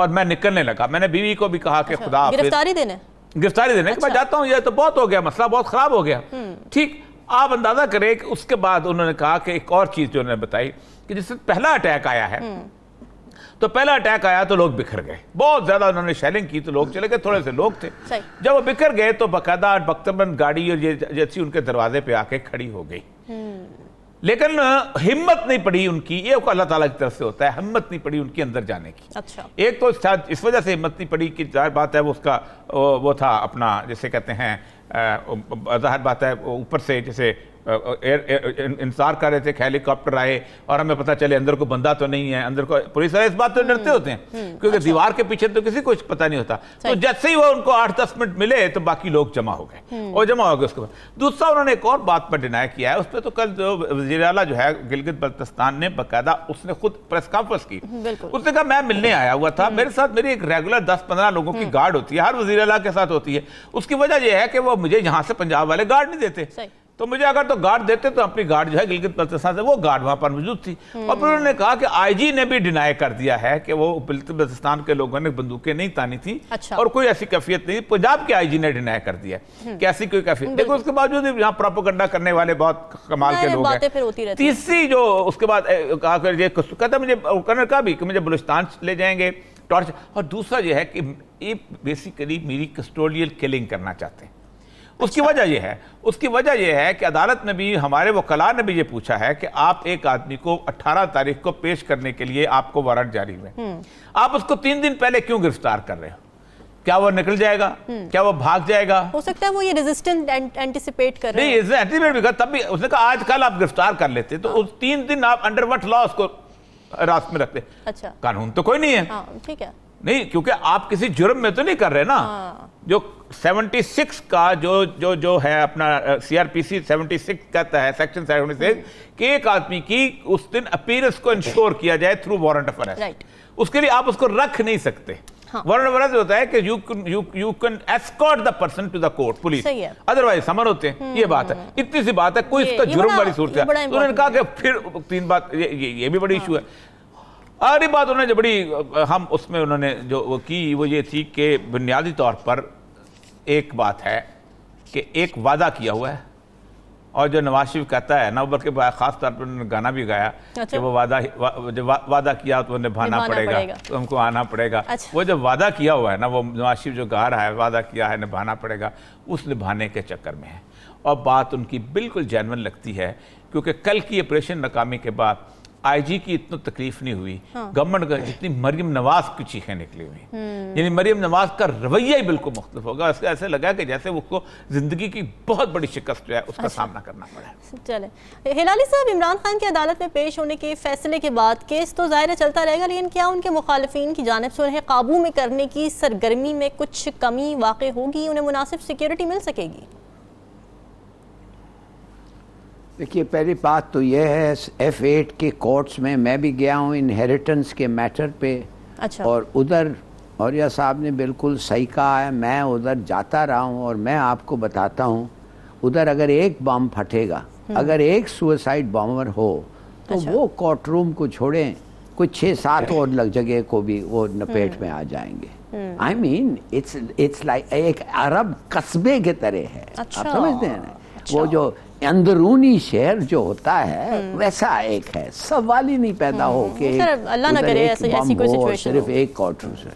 اور میں نکلنے لگا. میں نے بیوی کو بھی کہا کہ خدا حافظ. گرفتاری دینے کہ میں جاتا ہوں, یہ تو بہت ہو گیا, مسئلہ بہت خراب ہو گیا. ٹھیک, آپ اندازہ کریں کہ اس کے بعد انہوں نے کہا کہ ایک اور چیز جو انہوں نے بتائی کہ جس سے پہلا اٹیک آیا ہے, تو پہلا اٹیک آیا تو لوگ بکھر گئے, بہت زیادہ انہوں نے شیلنگ کی تو لوگ چلے گئے, تھوڑے سے لوگ تھے. جب وہ بکھر گئے تو باقاعدہ بختربند گاڑی اور جیسی ان کے دروازے پہ آ کے کھڑی ہو گئی. لیکن ہمت نہیں پڑی ان کی, یہ اللہ تعالیٰ کی طرف سے ہوتا ہے, ہمت نہیں پڑی ان کی اندر جانے کی. ایک تو اس وجہ سے ہمت نہیں پڑی کہ ظاہر بات ہے وہ اس کا وہ تھا اپنا جیسے کہتے ہیں, ظاہر بات ہے اوپر سے جیسے انتظار کر رہے تھے کہ ہیلی کاپٹر آئے اور ہمیں پتہ چلے اندر کو بندہ تو نہیں ہے, اندر کو پولیس والے اس بات تو ڈرتے ہوتے ہیں کیونکہ دیوار کے پیچھے تو کسی کو پتہ نہیں ہوتا. تو جیسے ہی وہ ان کو 8-10 منٹ ملے تو باقی لوگ جمع ہو گئے اور جمع ہو گئے. اس کے بعد دوسرا انہوں نے ایک اور بات پر ڈینائی کیا ہے, اس پہ تو کل جو وزیر اعلیٰ جو ہے گلگت بلتستان نے باقاعدہ اس نے خود پریس کانفرنس کی, اس نے کہا میں ملنے آیا ہوا تھا, میرے ساتھ میری ایک ریگولر 10-15 لوگوں کی گارڈ ہوتی ہے, ہر وزیر اعلیٰ کے ساتھ ہوتی ہے. اس کی وجہ یہ ہے کہ وہ مجھے یہاں سے پنجاب والے گارڈ نہیں دیتے, تو مجھے اگر تو گارڈ دیتے تو اپنی گارڈ جو ہے گلگت بلتستان سے وہ گارڈ وہاں پر موجود تھی. اور پھر انہوں نے کہا کہ آئی جی نے بھی ڈینائی کر دیا ہے کہ وہ گلگت بلتستان کے لوگوں نے بندوقیں نہیں تانی تھی اور کوئی ایسی کیفیت نہیں. پنجاب کے آئی جی نے ڈینائی کر دیا کہ ایسی کوئی کیفیت. دیکھو اس کے باوجود یہاں پروپیگنڈا کرنے والے بہت کمال کے لوگ ہیں. تیسری جو اس کے بعد کہا کہتا مجھے کرنل کا بھی کہ مجھے بلوچستان لے جائیں گے ٹارچر, اور دوسرا یہ ہے کہ یہ بیسیکلی میری کسٹوڈیل کلنگ کرنا چاہتے ہیں. اس کی وجہ یہ ہے کہ عدالت میں بھی ہمارے وکلاء نے بھی یہ پوچھا ہے کہ آپ ایک آدمی کو 18 تاریخ کو پیش کرنے کے لیے آپ کو وارنٹ جاری ہوئے, آپ اس کو 3 دن پہلے کیوں گرفتار کر رہے ہو؟ کیا وہ نکل جائے گا؟ کیا وہ بھاگ جائے گا؟ ہو سکتا ہے وہ یہ ریزسٹنٹ اینٹیسپیٹ کر رہے ہیں. نہیں, اینٹیسپیٹ بھی کر, تب بھی اس نے کہا آج کل آپ گرفتار کر لیتے, تو اس 3 دن آپ انڈر وٹ لا اس کو راست میں رکھتے. اچھا, قانون تو کوئی نہیں ہے. ٹھیک ہے, نہیں, کیونکہ آپ کسی جرم میں تو نہیں کر رہے نا. جو 76 کا جو ہے اپنا سی آر پی سی 76 کہتا ہے, سیکشن 76 کہ ایک آدمی کی اس دن اپیرنس کو انشور کیا جائے تھرو وارنٹ آف ارسٹ, اس کے لیے آپ اس کو رکھ نہیں سکتے. وارنٹ آف ارسٹ ہوتا ہے کہ you can escort the person to the court, police, otherwise سمن ہوتے ہیں. یہ بات ہے, اتنی سی بات ہے, کوئی اس کا جرم والی صورت ہے. انہوں نے کہا کہ پھر 3 بات, یہ بھی بڑی ایشو ہے. آخری بات انہوں نے جو بڑی ہم اس میں انہوں نے جو وہ کی وہ یہ تھی کہ بنیادی طور پر ایک بات ہے کہ ایک وعدہ کیا ہوا ہے, اور جو نواز شریف کہتا ہے نا, بلکہ خاص طور پر انہوں نے گانا بھی گایا کہ وہ وعدہ کیا تو نبھانا پڑے گا, تو ہم کو آنا پڑے گا. وہ جو وعدہ کیا ہوا ہے نا, وہ نواز شریف جو گا رہا ہے وعدہ کیا ہے نبھانا پڑے گا, اس نبھانے کے چکر میں ہے. اور بات ان کی بالکل جینون لگتی ہے, کیونکہ کل کی آپریشن ناکامی کے بعد آئی جی کی اتنی تکلیف نہیں ہوئی, گورنمنٹ کا جتنی مریم نواز کی چیخیں نکلی ہوئی. یعنی مریم نواز کا رویہ ہی بالکل مختلف ہوگا. اس کا ایسے لگا کہ جیسے اس کو زندگی کی بہت بڑی شکست جو ہے اس کا سامنا کرنا پڑا. چلیں ہلالی صاحب, عمران خان کی عدالت میں پیش ہونے کے فیصلے کے بعد کیس تو ظاہر چلتا رہے گا, لیکن کیا ان کے مخالفین کی جانب سے انہیں قابو میں کرنے کی سرگرمی میں کچھ کمی واقع ہوگی, انہیں مناسب سیکیورٹی مل سکے گی؟ دیکھیے, پہلی بات تو یہ ہے F8 کے کورٹس میں بھی گیا ہوں انہیریٹنس کے میٹر پہ, اور ادھر اوریہ صاحب نے بالکل صحیح کہا ہے, میں ادھر جاتا رہا ہوں اور میں آپ کو بتاتا ہوں ادھر اگر ایک بم پھٹے گا, اگر ایک سوئسائڈ بامر ہو تو وہ کورٹ روم کو چھوڑیں, کچھ 6-7 اور جگہ کو بھی وہ نپیٹ میں آ جائیں گے. آئی مین اٹس لائک ایک عرب قصبے کے طرح ہے, آپ سمجھتے ہیں نا, وہ جو اندرونی شہر جو ہوتا ہے ویسا ایک ہے. سوال ہی نہیں پیدا ہو کہ اللہ نہ کرے ایسی کوئی سچویشن صرف ایک کورٹ روم سے,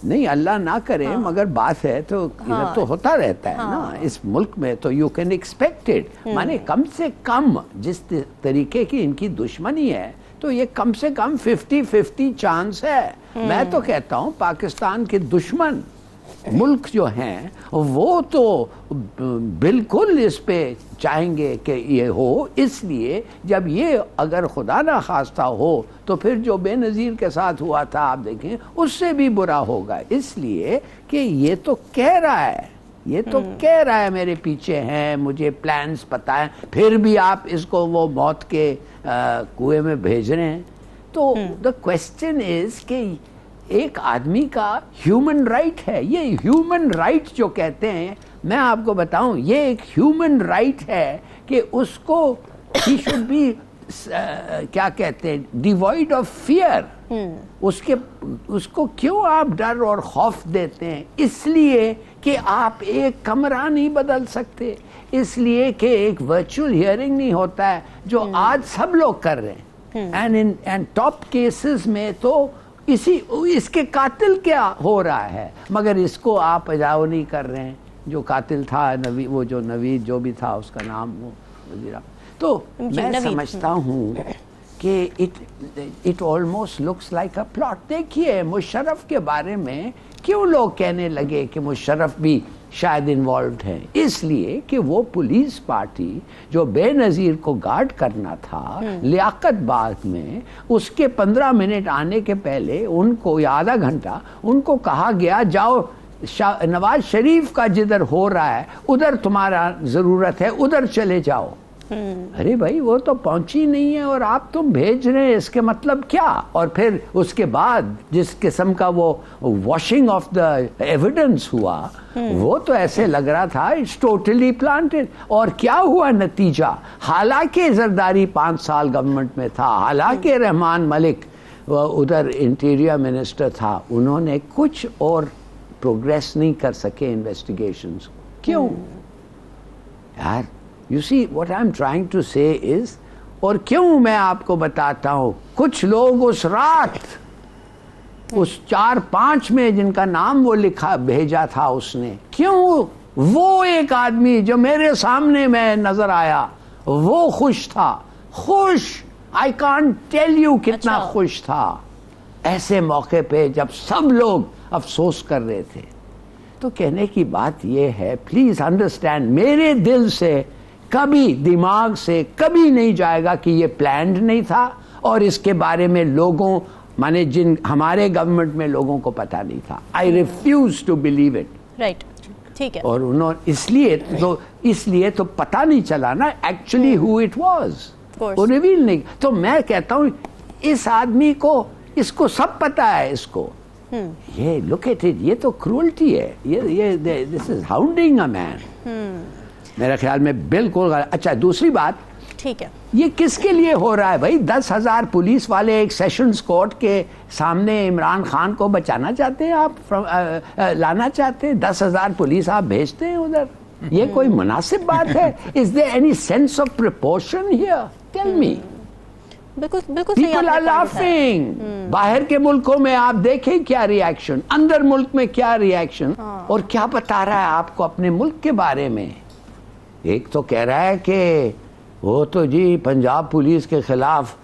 نہیں اللہ نہ کرے, مگر بات ہے تو ادھر تو ہوتا رہتا ہے نا اس ملک میں, تو یو کین ایکسپیکٹ اٹ. مانے کم سے کم جس طریقے کی ان کی دشمنی ہے تو یہ کم سے کم 50-50 چانس ہے. میں تو کہتا ہوں پاکستان کے دشمن ملک جو ہیں وہ تو بالکل اس پہ چاہیں گے کہ یہ ہو, اس لیے جب یہ اگر خدا نہ خواستہ ہو تو پھر جو بے نظیر کے ساتھ ہوا تھا آپ دیکھیں اس سے بھی برا ہوگا. اس لیے کہ یہ تو کہہ رہا ہے میرے پیچھے ہیں, مجھے پلانز پتہ ہیں, پھر بھی آپ اس کو وہ موت کے کنویں میں بھیج رہے ہیں. تو the question is کہ ایک آدمی کا ہیومن رائٹ ہے, یہ ہیومن رائٹ جو کہتے ہیں, میں آپ کو بتاؤں یہ ایک ہیومن رائٹ ہے کہ اس کو he should be کیا کہتے ہیں ڈیوائڈ آف فیئر. اس کو کیوں آپ ڈر اور خوف دیتے ہیں؟ اس لیے کہ آپ ایک کمرہ نہیں بدل سکتے, اس لیے کہ ایک ورچوئل ہیئرنگ نہیں ہوتا ہے جو آج سب لوگ کر رہے ہیں. اینڈ ٹاپ کیسز میں تو اس کے قاتل کیا ہو رہا ہے, مگر اس کو آپ اجاؤ نہیں کر رہے ہیں. جو قاتل تھا وہ جو نوید جو بھی تھا اس کا نام وہ وزیر. تو میں سمجھتا ہوں کہ it almost looks like a plot. دیکھیے مشرف کے بارے میں کیوں لوگ کہنے لگے کہ مشرف بھی شاید انوالوڈ ہیں؟ اس لیے کہ وہ پولیس پارٹی جو بے نظیر کو گارڈ کرنا تھا لیاقت باغ میں, اس کے 15 منٹ آنے کے پہلے ان کو یا آدھا گھنٹہ ان کو کہا گیا جاؤ نواز شریف کا جدھر ہو رہا ہے ادھر تمہارا ضرورت ہے, ادھر چلے جاؤ. ارے بھائی وہ تو پہنچی نہیں ہے اور آپ تم بھیج رہے ہیں, اس کے مطلب کیا؟ اور پھر اس کے بعد جس قسم کا وہ واشنگ آف دا ایویڈنس ہوا وہ تو ایسے لگ رہا تھا اٹس ٹوٹلی پلانٹڈ. اور کیا ہوا نتیجہ؟ حالانکہ زرداری 5 سال گورنمنٹ میں تھا, حالانکہ رحمان ملک ادھر انٹیریئر منسٹر تھا, انہوں نے کچھ اور پروگریس نہیں کر سکے انویسٹیگیشنز. کیوں یار؟ You see, what I'm trying to say is, اور کیوں میں آپ کو بتاتا ہوں, کچھ لوگ اس رات اس 4-5 میں جن کا نام وہ لکھا بھیجا تھا اس نے, کیوں وہ ایک آدمی جو میرے سامنے میں نظر آیا وہ خوش تھا, خوش, I can't tell you کتنا خوش تھا ایسے موقع پہ جب سب لوگ افسوس کر رہے تھے. تو کہنے کی بات یہ ہے, پلیز انڈرسٹینڈ, میرے دل سے کبھی دماغ سے کبھی نہیں جائے گا کہ یہ پلانڈ نہیں تھا اور اس کے بارے میں لوگوں مانے جن ہمارے گورنمنٹ میں لوگوں کو پتہ نہیں تھا. I refuse to believe it. Right, ٹھیک ہے. اور انہوں اس لیے تو پتہ نہیں چلا نا ایکچولی ہو اٹ واز, وہ ریویل نہیں. تو میں کہتا ہوں اس آدمی کو, اس کو سب پتہ ہے, اس کو یہ لک ایٹ اٹ, یہ تو کرولٹی ہے, یہ دس از ہاؤنڈنگ اے مین. میرے خیال میں بالکل. اچھا دوسری بات, ٹھیک ہے, یہ کس کے لیے ہو رہا ہے بھائی؟ 10,000 پولیس والے ایک سیشنز کورٹ کے سامنے عمران خان کو بچانا چاہتے ہیں آپ, لانا چاہتے ہیں 10,000 پولیس آپ بھیجتے ہیں ادھر, یہ کوئی مناسب بات ہے؟ Is there any sense of proportion here? Tell me. بالکل People are laughing. باہر کے ملکوں میں آپ دیکھیں کیا ری ایکشن, اندر ملک میں کیا ری ایکشن, اور کیا بتا رہا ہے آپ کو اپنے ملک کے بارے میں. ایک تو کہہ رہا ہے کہ وہ تو جی پنجاب پولیس کے خلاف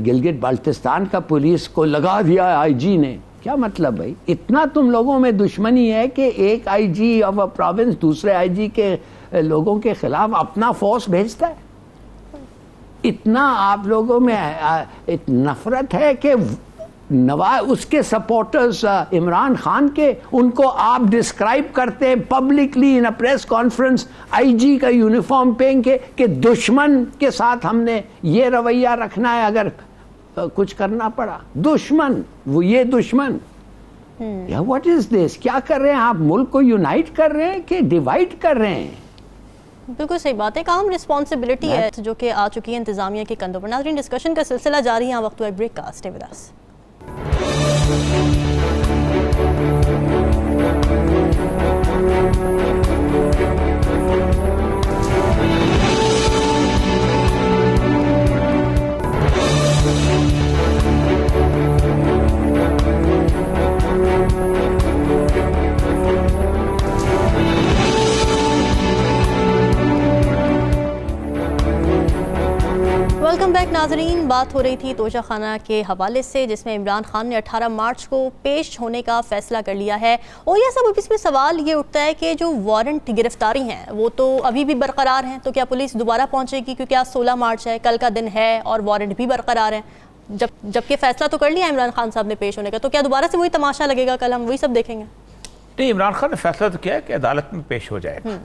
گلگت بلتستان کا پولیس کو لگا دیا آئی جی نے. کیا مطلب بھائی؟ اتنا تم لوگوں میں دشمنی ہے کہ ایک آئی جی آف اے پروونس دوسرے آئی جی کے لوگوں کے خلاف اپنا فورس بھیجتا ہے. اتنا آپ لوگوں میں نفرت ہے کہ اس کے سپورٹرز عمران خان کے, ان کو آپ ڈسکرائب کرتے ہیں پبلکلی ان پریس کانفرنس آئی جی کا یونیفارم پہن کے کہ دشمن کے ساتھ ہم نے یہ رویہ رکھنا ہے اگر کچھ کرنا پڑا. دشمن, وہ یہ دشمن, واٹ از دس؟ کیا کر رہے ہیں آپ؟ ملک کو یونائٹ کر رہے ہیں کہ ڈیوائڈ کر رہے ہیں؟ بالکل صحیح بات ہے, ایک عام رسپانسبلٹی ہے جو کہ آ چکی ہے انتظامیہ کے کندھوں پر. ناظرین ڈسکشن کا سلسلہ جاری ہے, وقت ہوا بریک کا, stay with us. Welcome back ناظرین. بات ہو رہی تھی توشہ خانہ کے حوالے سے جس میں عمران خان نے 18 مارچ کو پیش ہونے کا فیصلہ کر لیا ہے. اور یہ سب اس میں سوال یہ اٹھتا ہے کہ جو وارنٹ گرفتاری ہیں وہ تو ابھی بھی برقرار ہیں, تو کیا پولیس دوبارہ پہنچے گی؟ کیونکہ آج 16 مارچ ہے, کل کا دن ہے اور وارنٹ بھی برقرار ہیں. جبکہ فیصلہ تو کر لیا عمران خان صاحب نے پیش ہونے کا, تو کیا دوبارہ سے وہی تماشا لگے گا؟ کل ہم وہی سب دیکھیں گے. نہیں, عمران خان نے فیصلہ تو کیا ہے کہ عدالت میں پیش ہو جائے گا.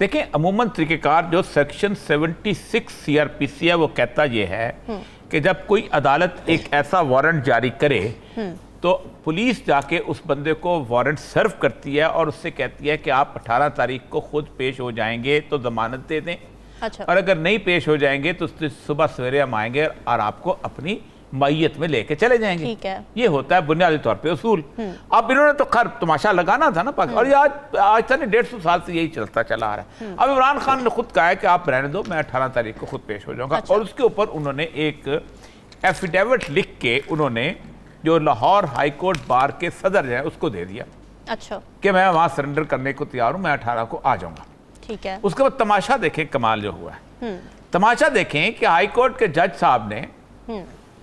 دیکھیں عموماً طریقہ کار جو سیکشن 76 سی آر پی سی ہے وہ کہتا یہ ہے کہ جب کوئی عدالت ایک ایسا وارنٹ جاری کرے تو پولیس جا کے اس بندے کو وارنٹ سرو کرتی ہے اور اس سے کہتی ہے کہ آپ 18 تاریخ کو خود پیش ہو جائیں گے تو ضمانت دے دیں. اچھا۔ اور اگر نہیں پیش ہو جائیں گے تو صبح سویرے ہم آئیں گے اور آپ کو اپنی معیت میں لے کے چلے جائیں گے. ٹھیک ہے. یہ ہوتا ہے بنیادی طور پہ اصول. اب انہوں نے تو خیر تماشا لگانا تھا نا پاکستان, اور یہ آج تک 150 سال سے یہی چلتا چلا آ رہا ہے. اب عمران خان نے خود کہا ہے کہ آپ رہنے دو, میں 18 تاریخ کو خود پیش ہو جاؤں گا. اور اس کے اوپر انہوں نے ایک ایفیڈیوٹ لکھ کے انہوں نے جو لاہور ہائی کورٹ بار کے صدر جو ہے اس کو دے دیا. اچھا. کہ میں وہاں سرنڈر کرنے کو تیار ہوں, میں 18 کو آ جاؤں گا. ٹھیک ہے. اس کے بعد تماشا دیکھیں کمال جو ہوا ہے. تماشا دیکھیں کہ ہائی کورٹ کے جج صاحب نے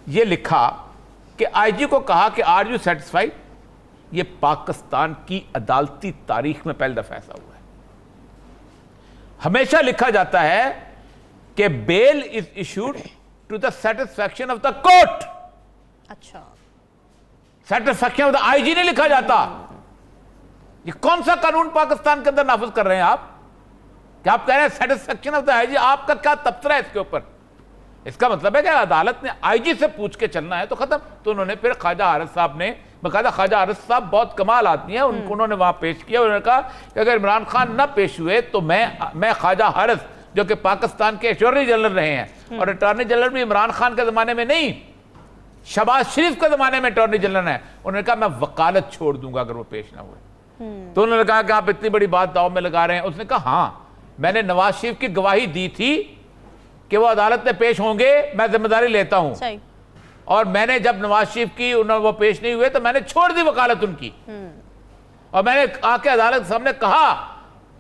یہ لکھا کہ آئی جی کو کہا کہ آر یو سیٹسفائی. یہ پاکستان کی عدالتی تاریخ میں پہلا دفعہ ایسا ہوا ہے. ہمیشہ لکھا جاتا ہے کہ bail is issued to the satisfaction of the court. اچھا. Satisfaction of the I G نہیں لکھا جاتا. یہ کون سا قانون پاکستان کے اندر نافذ کر رہے ہیں آپ کہ آپ کہہ رہے ہیں سیٹسفیکشن آف دا آئی جی؟ آپ کا کیا تبصرہ ہے اس کے اوپر؟ اس کا مطلب ہے کہ عدالت نے آئی جی سے پوچھ کے چلنا ہے تو ختم. تو انہوں نے پھر خواجہ حارث صاحب نے باقاعدہ, خواجہ حارث صاحب بہت کمال آدمی ہیں, انہوں نے وہاں پیش کیا. انہوں نے کہا کہ اگر عمران خان نہ پیش ہوئے تو میں خواجہ حارث جو کہ پاکستان کے اٹارنی جنرل رہے ہیں, اور اٹارنی جنرل بھی عمران خان کے زمانے میں نہیں, شہباز شریف کے زمانے میں اٹارنی جنرل ہے, انہوں نے کہا میں وکالت چھوڑ دوں گا اگر وہ پیش نہ ہوئے. تو انہوں نے کہا کہ آپ اتنی بڑی بات داؤ میں لگا رہے ہیں. اس نے کہا ہاں, میں نے نواز شریف کی گواہی دی تھی کہ وہ عدالت میں پیش ہوں گے, میں ذمہ داری لیتا ہوں. اور میں نے جب نواز شریف کی وہ پیش نہیں ہوئے تو میں نے چھوڑ دی وکالت ان کی, اور میں نے آ کے عدالت کے سامنے کہا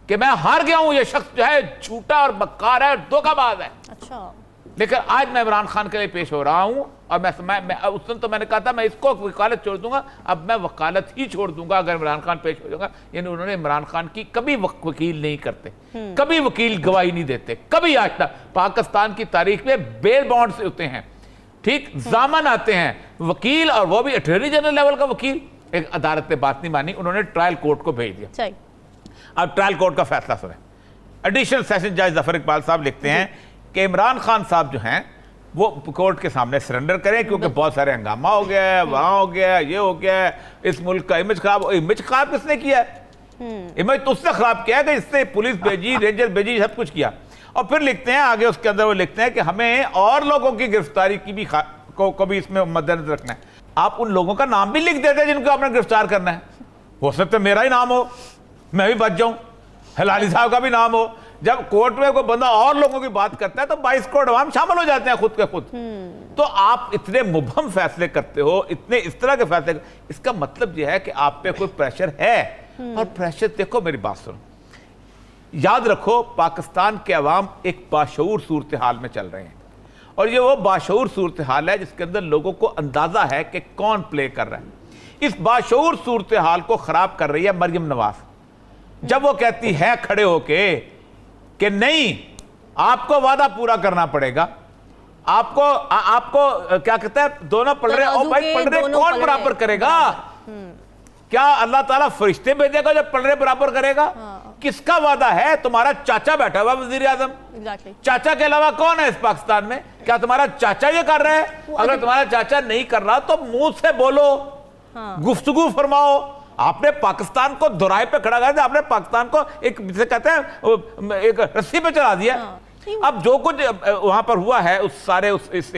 کہ میں ہار گیا ہوں, یہ شخص جو ہے جھوٹا اور مکار ہے اور دھوکہ باز ہے. اچھا. لیکن آج میں عمران خان کے لیے پیش ہو رہا ہوں, اور اس دن تو میں نے کہا تھا میں اس کو وکالت چھوڑ دوں گا, اب میں وکالت ہی چھوڑ دوں گا اگر عمران خان پیش ہو جائے گا. یعنی انہوں نے عمران خان کی کبھی وکیل نہیں کرتے, کبھی وکیل گواہی نہیں دیتے, کبھی آج تک پاکستان کی تاریخ میں بیل بانڈ سے ہوتے ہیں, ٹھیک, ضامن آتے ہیں وکیل, اور وہ بھی اٹارنی جنرل لیول کا وکیل. ایک عدالت نے بات نہیں مانی, انہوں نے ٹرائل کورٹ کو بھیج دیا. اب ٹرائل کورٹ کا فیصلہ سنیں. ایڈیشنل سیشن جج ظفر اقبال صاحب لکھتے ہیں کہ عمران خان صاحب جو ہیں وہ کورٹ کے سامنے سرنڈر کریں, کیونکہ بہت سارے ہنگامہ ہو گیا ہے, وہاں ہو گیا ہے, یہ ہو گیا ہے, اس ملک کا امیج خراب. امیج خراب کس نے کیا ہے؟ امیج تو اس نے خراب کیا ہے کہ اس نے پولیس بھیجی, رینجر بھیجی, سب کچھ کیا. اور پھر لکھتے ہیں آگے اس کے اندر, وہ لکھتے ہیں کہ ہمیں اور لوگوں کی گرفتاری کی بھی کو بھی اس میں مد نظر رکھنا ہے. آپ ان لوگوں کا نام بھی لکھ دیتے ہیں جن کو آپ نے گرفتار کرنا ہے. ہو سکتا ہے میرا ہی نام ہو, میں بھی بچ جاؤں, ہلالی صاحب کا بھی نام ہو. جب کورٹ میں کوئی بندہ اور لوگوں کی بات کرتا ہے تو 22 کروڑ عوام شامل ہو جاتے ہیں خود کے خود. تو آپ اتنے مبہم فیصلے کرتے ہو, اتنے اس طرح کے فیصلے, اس کا مطلب یہ ہے کہ آپ پہ کوئی پریشر ہے. اور پریشر دیکھو, میری بات سنو, یاد رکھو پاکستان کے عوام ایک باشعور صورتحال میں چل رہے ہیں, اور یہ وہ باشعور صورتحال ہے جس کے اندر لوگوں کو اندازہ ہے کہ کون پلے کر رہا ہے. اس باشعور صورتحال کو خراب کر رہی ہے مریم نواز, جب وہ کہتی ہے کھڑے ہو کے کہ نہیں آپ کو وعدہ پورا کرنا پڑے گا, آپ کو کیا کہتا ہے دونوں پلڑے, اور بھائی پلڑے کون برابر کرے گا؟ کیا اللہ تعالیٰ فرشتے بھیجے گا جو پلڑے برابر کرے گا؟ کس کا وعدہ ہے؟ تمہارا چاچا بیٹھا ہوا وزیر اعظم, چاچا کے علاوہ کون ہے اس پاکستان میں؟ کیا تمہارا چاچا یہ کر رہا ہے؟ اگر تمہارا چاچا نہیں کر رہا تو منہ سے بولو, گفتگو فرماؤ. آپ نے پاکستان کو دورائے پہ کھڑا کر دیا, آپ نے پاکستان کو ایک جسے کہتے ہیں ایک رسی پہ چلا دیا. اب جو کچھ وہاں پر ہوا ہے اس سارے اس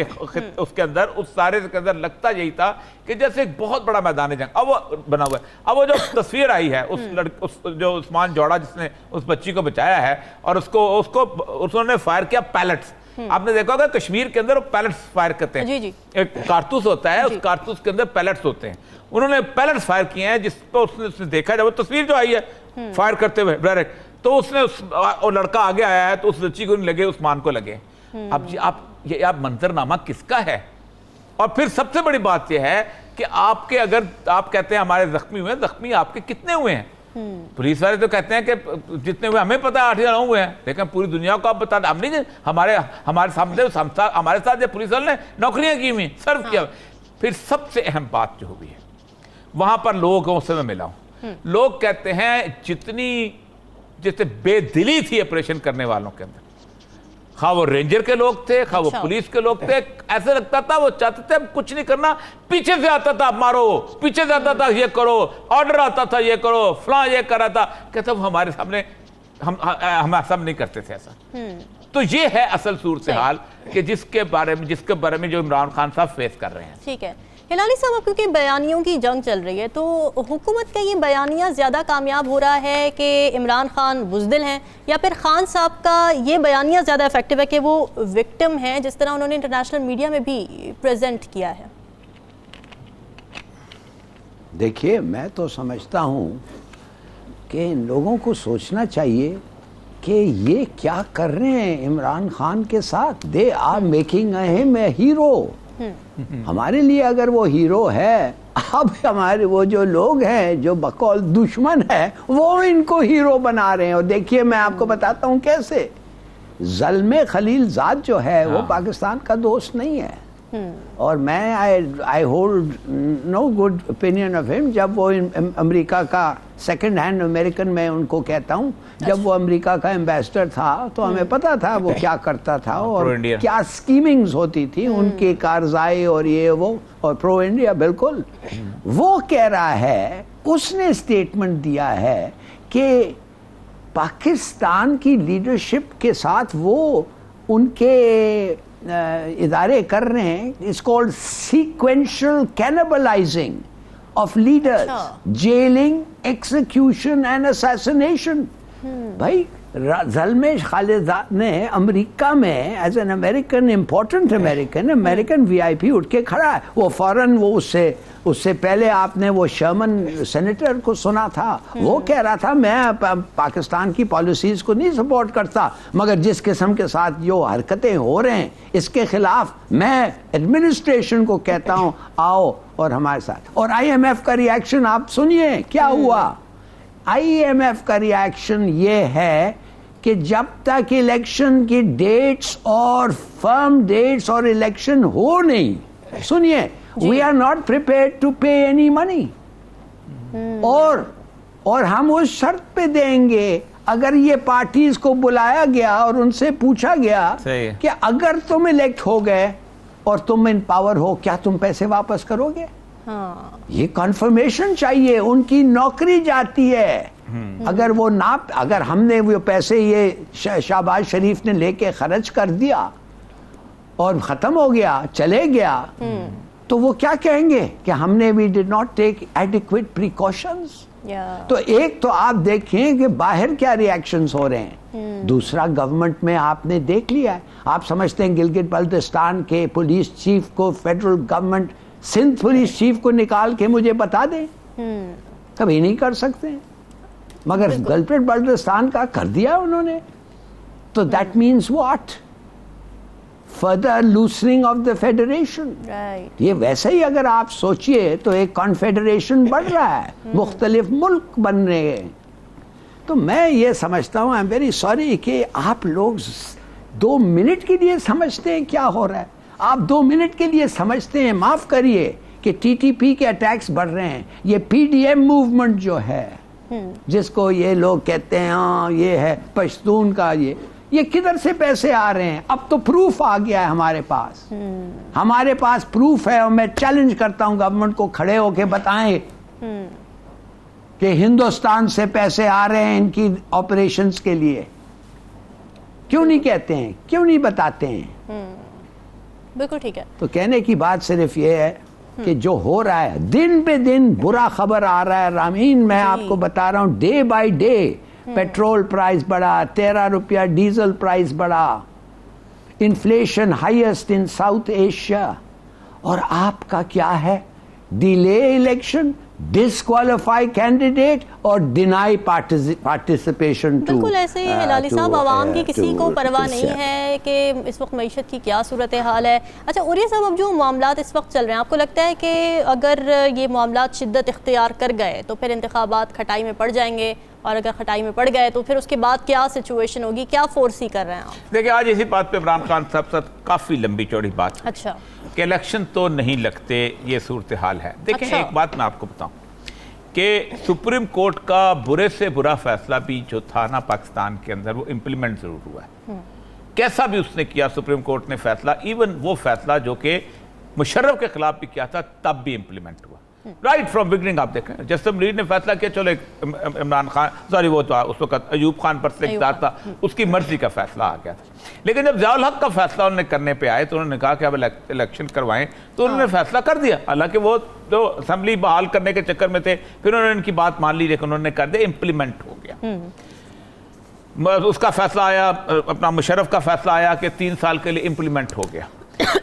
کے اندر, اس سارے کے اندر لگتا یہی تھا کہ جیسے ایک بہت بڑا میدان جنگ اب وہ بنا ہوا ہے. اب وہ جو تصویر آئی ہے اس جو عثمان جوڑا جس نے اس بچی کو بچایا ہے, اور انہوں نے فائر کیا پیلٹس. آپ نے دیکھا ہوگا کشمیر کے اندر وہ پیلٹس فائر کرتے ہیں, ایک کارتوس ہوتا ہے, اس کارتوس کے اندر پیلٹس ہوتے ہیں. انہوں نے پیلٹس فائر کیے ہیں جس پہ اس نے دیکھا, جب وہ تصویر جو آئی ہے فائر کرتے ہوئے ڈائریکٹ, تو اس نے وہ لڑکا آگے آیا ہے تو اس بچی کو نہیں لگے, عثمان کو لگے. اب جی آپ منظرنامہ کس کا ہے؟ اور پھر سب سے بڑی بات یہ ہے کہ آپ کے اگر آپ کہتے ہیں ہمارے زخمی ہوئے, زخمی آپ کے کتنے ہوئے ہیں؟ پولیس والے تو کہتے ہیں کہ جتنے ہوئے ہمیں پتا ہے 8 یا 9 ہوئے ہیں, لیکن پوری دنیا کو آپ بتا دیں, ہم نہیں, ہمارے سامنے ہمارے ساتھ پولیس والے نے نوکریاں کی ہوئی, سرو کیا. پھر سب سے اہم بات جو ہوئی ہے, وہاں پر لوگوں سے میں ملا ہوں, لوگ کہتے ہیں جتنے بے دلی تھی آپریشن کرنے والوں کے اندر, خواہ وہ رینجر کے لوگ تھے, خواہ وہ پولیس کے لوگ تھے, ایسے لگتا تھا وہ چاہتے تھے کچھ نہیں کرنا, پیچھے سے آتا تھا مارو, پیچھے سے آتا تھا یہ کرو, آرڈر آتا تھا یہ کرو, فلاں یہ کر رہا تھا. کہتا وہ ہمارے سامنے ہم ایسا نہیں کرتے تھے ایسا. تو یہ ہے اصل صورتحال کہ جس کے بارے میں جو عمران خان صاحب فیس کر رہے ہیں. ٹھیک ہے ہلالی صاحب، اب کیونکہ بیانیوں کی جنگ چل رہی ہے تو حکومت کا یہ بیانیہ زیادہ کامیاب ہو رہا ہے کہ عمران خان بزدل ہیں، یا پھر خان صاحب کا یہ بیانیہ زیادہ افیکٹو ہے کہ وہ وکٹم ہیں، جس طرح انہوں نے انٹرنیشنل میڈیا میں بھی پریزنٹ کیا ہے؟ دیکھیے میں تو سمجھتا ہوں کہ ان لوگوں کو سوچنا چاہیے کہ یہ کیا کر رہے ہیں عمران خان کے ساتھ. دے آر میکنگ ہم اے ہیرو. ہمارے لیے اگر وہ ہیرو ہے، اب ہمارے وہ جو لوگ ہیں جو بقول دشمن ہے وہ ان کو ہیرو بنا رہے ہیں. اور دیکھیے میں آپ کو بتاتا ہوں کیسے. ظلم خلیل زاد جو ہے وہ پاکستان کا دوست نہیں ہے، اور میں I hold no good opinion of ہم. جب وہ امریکہ کا سیکنڈ ہینڈ امریکن میں ان کو کہتا ہوں، جب وہ امریکہ کا ایمبیسڈر تھا تو ہمیں پتا تھا وہ کیا کرتا تھا اور کیا اسکیمنگز ہوتی تھی ان کے کارزائی اور یہ وہ، اور پرو انڈیا بالکل. وہ کہہ رہا ہے، اس نے اسٹیٹمنٹ دیا ہے کہ پاکستان کی لیڈرشپ کے ساتھ وہ ان کے ادارے کر رہے ہیں. It's called sequential cannibalizing of leaders, jailing, execution and assassination. بھائی ظلم خالد نے امریکہ میں as an American, important American V I P اٹھ کے کھڑا ہے. وہ فوراً وہ اس سے پہلے آپ نے وہ شرمن سینیٹر کو سنا تھا، وہ کہہ رہا تھا میں پاکستان کی پالیسیز کو نہیں سپورٹ کرتا، مگر جس قسم کے ساتھ جو حرکتیں ہو رہے ہیں اس کے خلاف میں ایڈمنسٹریشن کو کہتا ہوں آؤ اور ہمارے ساتھ. اور آئی ایم ایف کا ری ایکشن آپ سنیے کیا ہوا. آئی ایم ایف کا ری ایکشن یہ ہے کہ جب تک الیکشن کی ڈیٹس اور فرم ڈیٹس اور الیکشن ہو نہیں، سنیے، we are not prepared to pay any money. اور ہم اس شرط پہ دیں گے اگر یہ پارٹیز کو بلایا گیا اور ان سے پوچھا گیا کہ اگر تم الیکٹ ہو گئے اور تم ان پاور ہو، کیا تم پیسے واپس کرو گے؟ یہ کنفرمیشن چاہیے. ان کی نوکری جاتی ہے. اگر ہم نے وہ پیسے یہ شہباز شریف نے لے کے خرچ کر دیا اور ختم ہو گیا، چلے گیا، تو وہ کیا کہیں گے کہ ہم نے we did not take adequate precautions. تو ایک تو آپ دیکھیں کہ باہر کیا ری ایکشنز ہو رہے ہیں. دوسرا گورنمنٹ میں آپ نے دیکھ لیا ہے. آپ سمجھتے ہیں گلگت بلتستان کے پولیس چیف کو federal government Sindh police chief کو نکال کے مجھے بتا دیں؟ کبھی نہیں کر سکتے، مگر گلگت بلتستان کا کر دیا انہوں نے. تو that means what? Further loosening of the federation. یہ ویسے ہی اگر آپ سوچئے تو ایک کانفیڈریشن بڑھ رہا ہے، مختلف ملک بن رہے ہیں. تو میں یہ سمجھتا ہوں، آئی ایم ویری سوری کہ آپ لوگ 2 منٹ کے لیے سمجھتے ہیں کیا ہو رہا ہے. آپ 2 منٹ کے لیے سمجھتے ہیں، معاف کریے، کہ ٹی ٹی پی کے اٹیکس بڑھ رہے ہیں. یہ پی ڈی ایم موومنٹ جو ہے جس کو یہ لوگ کہتے ہیں ہاں یہ ہے پشتون کا، یہ کدھر سے پیسے آ رہے ہیں؟ اب تو پروف آ گیا ہے ہمارے پاس پروف ہے. اور میں چیلنج کرتا ہوں گورنمنٹ کو، کھڑے ہو کے بتائیں کہ ہندوستان سے پیسے آ رہے ہیں ان کی آپریشنز کے لیے. کیوں نہیں کہتے ہیں؟ کیوں نہیں بتاتے ہیں؟ بالکل ٹھیک ہے. تو کہنے کی بات صرف یہ ہے کہ جو ہو رہا ہے دن پہ دن برا خبر آ رہا ہے رامین. میں آپ کو بتا رہا ہوں day by day petrol price بڑھا، 13 روپیہ ڈیزل پرائز بڑھا، inflation highest in South Asia. اور آپ کا کیا ہے؟ ڈیلے الیکشن، ڈسکوالیفائی کینڈیڈیٹ اور ڈینائی پارٹیسپیشن. بالکل ایسے ہی ہلالی صاحب، عوام کی کسی کو پرواہ نہیں ہے کہ اس وقت معیشت کی کیا صورتحال ہے. اچھا اوریہ صاحب، اب جو معاملات اس وقت چل رہے ہیں، آپ کو لگتا ہے کہ اگر یہ معاملات شدت اختیار کر گئے تو پھر انتخابات کھٹائی میں پڑ جائیں گے؟ اور اگر کھٹائی میں پڑ گئے تو پھر اس کے بعد کیا سچویشن ہوگی؟ کیا فورسی کر رہے ہیں آپ؟ دیکھیں آج اسی بات پہ عمران خان صاحب ساتھ کافی لمبی چوڑی بات اچھا کہ الیکشن تو نہیں لگتے، یہ صورتحال ہے. دیکھیں ایک بات میں آپ کو بتاؤں کہ سپریم کورٹ کا برے سے برا فیصلہ بھی جو تھا نا پاکستان کے اندر، وہ امپلیمنٹ ضرور ہوا ہے. کیسا بھی اس نے کیا سپریم کورٹ نے فیصلہ، ایون وہ فیصلہ جو کہ مشرف کے خلاف بھی کیا تھا، تب بھی امپلیمنٹ ہوا. رائٹ فرام بگننگ آپ دیکھیں جسٹس اسمبلی نے فیصلہ کیا چلو عمران خان سوری وہ تو اس وقت ایوب خان پر سے اقتدار تھا اس کی مرضی کا فیصلہ آ گیا تھا لیکن جب ضیاء الحق کا فیصلہ انہوں نے کرنے پہ آئے تو انہوں نے کہا کہ اب الیکشن کروائیں تو انہوں نے فیصلہ کر دیا حالانکہ وہ جو اسمبلی بحال کرنے کے چکر میں تھے پھر انہوں نے ان کی بات مان لی لیکن انہوں نے کر دیا امپلیمنٹ ہو گیا اس کا فیصلہ آیا اپنا مشرف کا فیصلہ آیا کہ 3 سال کے لیے امپلیمنٹ ہو گیا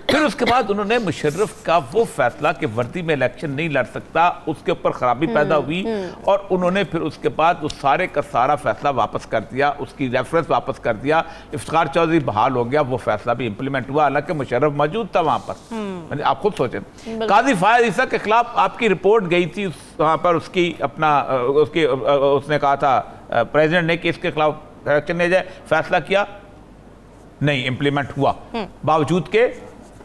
پھر اس کے بعد انہوں نے مشرف کا وہ فیصلہ کہ وردی میں الیکشن نہیں لڑ سکتا اس کے اوپر خرابی پیدا ہوئی اور انہوں نے پھر اس کے بعد اس سارے کا سارا فیصلہ واپس کر دیا اس کی ریفرنس واپس کر دیا افتخار چودھری بحال ہو گیا وہ فیصلہ بھی امپلیمنٹ ہوا حالانکہ مشرف موجود تھا وہاں پر آپ خود سوچیں قاضی فائز عیسیٰ کے خلاف آپ کی رپورٹ گئی تھی وہاں پر اس کی اپنا اس نے کہا تھا پریزیڈنٹ نے کہ اس کے خلاف ایکشن لے جائے فیصلہ کیا نہیں امپلیمنٹ ہوا باوجود کہ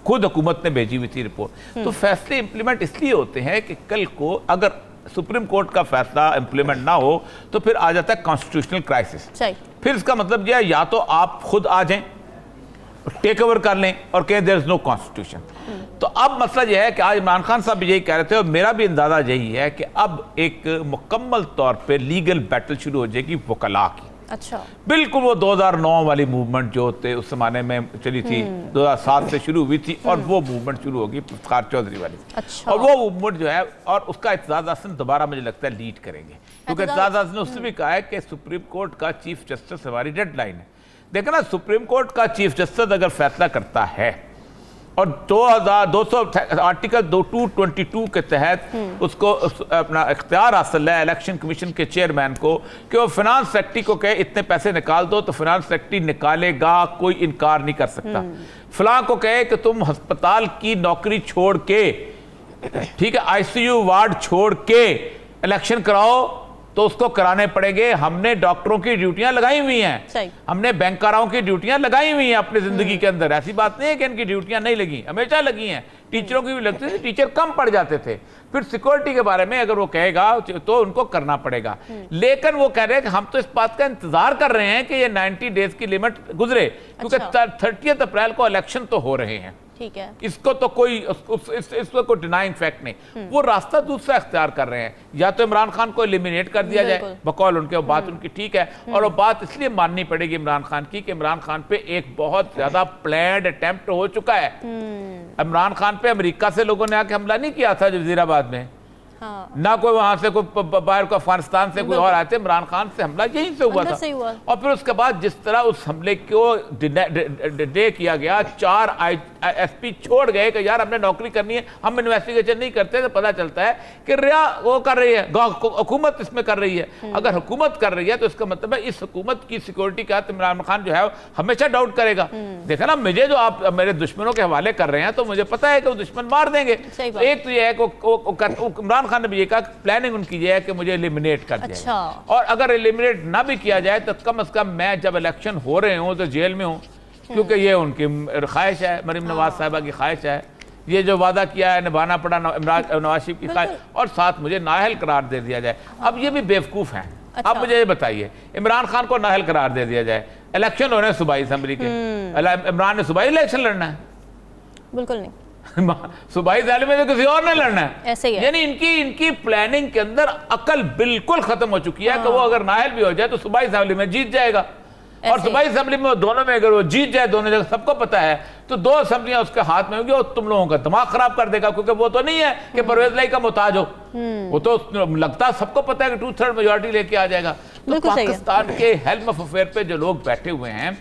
خود حکومت نے بھیجی ہوئی تھی رپورٹ تو فیصلے امپلیمنٹ اس لیے ہوتے ہیں کہ کل کو اگر سپریم کورٹ کا فیصلہ امپلیمنٹ نہ ہو تو پھر آ جاتا ہے کانسٹیٹیوشنل کرائسس پھر اس کا مطلب یہ ہے یا تو آپ خود آ جائیں ٹیک اوور کر لیں اور کہیں دیر از نو کانسٹیٹیوشن تو اب مسئلہ یہ ہے کہ آج عمران خان صاحب یہی کہہ رہے تھے اور میرا بھی اندازہ یہی ہے کہ اب ایک مکمل طور پہ لیگل بیٹل شروع ہو جائے گی وکلاء کی اچھا بالکل وہ 2009 والی موومنٹ جو ہوتے اس زمانے میں چلی تھی 2007 سے شروع ہوئی تھی اور وہ موومنٹ شروع ہوگی افتخار چودھری والی اور وہ موومنٹ جو ہے اور اس کا اعتزاز احسن دوبارہ مجھے لگتا ہے لیڈ کریں گے کیونکہ اعتزاز احسن نے اس سے بھی کہا ہے کہ سپریم کورٹ کا چیف جسٹس ہماری ڈیڈ لائن ہے دیکھیں نا سپریم کورٹ کا چیف جسٹس اگر فیصلہ کرتا ہے اور 2200 آرٹیکل 222 کے تحت اس کو اپنا اختیار حاصل ہے الیکشن کمیشن کے چیئرمین کو کہ وہ فنانس سیکرٹری کو کہے اتنے پیسے نکال دو تو فنانس سیکرٹری نکالے گا کوئی انکار نہیں کر سکتا فلاں کو کہے کہ تم ہسپتال کی نوکری چھوڑ کے ٹھیک ہے آئی سی یو وارڈ چھوڑ کے الیکشن کراؤ تو اس کو کرانے پڑیں گے ہم نے ڈاکٹروں کی ڈیوٹیاں لگائی ہوئی ہیں ہم نے بینکاراؤں کی ڈیوٹیاں لگائی ہوئی ہیں اپنی زندگی کے اندر ایسی بات نہیں ہے کہ ان کی ڈیوٹیاں نہیں لگی ہمیشہ لگی ہیں ٹیچروں کی بھی لگتی تھی ٹیچر کم پڑ جاتے تھے پھر سیکورٹی کے بارے میں اگر وہ کہے گا تو ان کو کرنا پڑے گا لیکن وہ کہہ رہے ہیں کہ ہم تو اس بات کا انتظار کر رہے ہیں کہ یہ 90 ڈیز کی لیمٹ گزرے کیونکہ 30 اپریل کو الیکشن تو ہو رہے ہیں اس کو تو کوئی اس کو کوئی ڈینائنگ فیکٹ نہیں وہ راستہ دوسرا اختیار کر رہے ہیں یا تو عمران خان کو ایلیمینیٹ کر دیا جائے بقول ان کے وہ بات ان کی ٹھیک ہے اور وہ بات اس لیے ماننی پڑے گی عمران خان کی کہ عمران خان پہ ایک بہت زیادہ پلانڈ اٹیمپٹ ہو چکا ہے عمران خان پہ امریکہ سے لوگوں نے آ کے حملہ نہیں کیا تھا وزیر آباد میں نہ کوئی وہاں سے کوئی باہر کو افغانستان سے کوئی اور آئے تھے عمران خان سے حملہ یہیں سے ہوا تھا اور پھر اس کے بعد جس طرح اس حملے کو ڈے کیا گیا 4 ایس پی چھوڑ گئے کہ یار ہم نے نوکری کرنی ہے ہم انویسٹیگیشن نہیں کرتے تو پتہ چلتا ہے کہ ریا وہ کر رہی ہے حکومت اس میں کر رہی ہے اگر حکومت کر رہی ہے تو اس کا مطلب ہے اس حکومت کی سیکورٹی کا عمران خان جو ہے ہمیشہ ڈاؤٹ کرے گا دیکھا نا مجھے جو آپ میرے دشمنوں کے حوالے کر رہے ہیں تو مجھے پتا ہے کہ وہ دشمن مار دیں گے ایک تو یہ ہے کہ عمران خان نے بھی یہ کہا پلاننگ ان کی یہ ہے کہ مجھے ایلیمینیٹ کر دیا اور اگر ایلیمینیٹ نہ بھی کیا جائے تو کم از کم میں جب الیکشن ہو رہے ہوں تو جیل میں ہوں کیونکہ یہ ان کی خواہش ہے مریم نواز صاحبہ کی خواہش ہے یہ جو وعدہ کیا ہے نبھانا پڑا نواز شریف کی خواہش اور ساتھ مجھے نااہل قرار دے دیا جائے اب یہ بھی بیوقوف ہیں اب مجھے یہ بتائیے عمران خان کو نااہل قرار دے دیا جائے الیکشن ہونے صوبائی اسمبلی کے عمران نے صوبائی الیکشن لڑنا ہے بالکل نہیں صوبائی اسمبلی میں تو کسی اور نے لڑنا ہے یعنی ان کی پلاننگ کے اندر عقل بالکل ختم ہو چکی ہے کہ وہ اگر نااہل بھی ہو جائے تو صوبائی اسمبلی میں جیت جائے گا اور صوبائی اسمبلی میں دونوں میں اگر وہ جیت جائے دونوں جگہ سب کو پتا ہے تو 2 اسمبلیاں اس کے ہاتھ میں ہوں گی اور تم لوگوں کا دماغ خراب کر دے گا کیونکہ وہ تو نہیں ہے کہ پرویز لائی کا محتاج ہو وہ تو لگتا سب کو پتا ہے کہ 2/3 میجورٹی لے کے آ جائے گا تو پاکستان کے ہیلم آف افیئر پہ جو لوگ بیٹھے ہوئے ہیں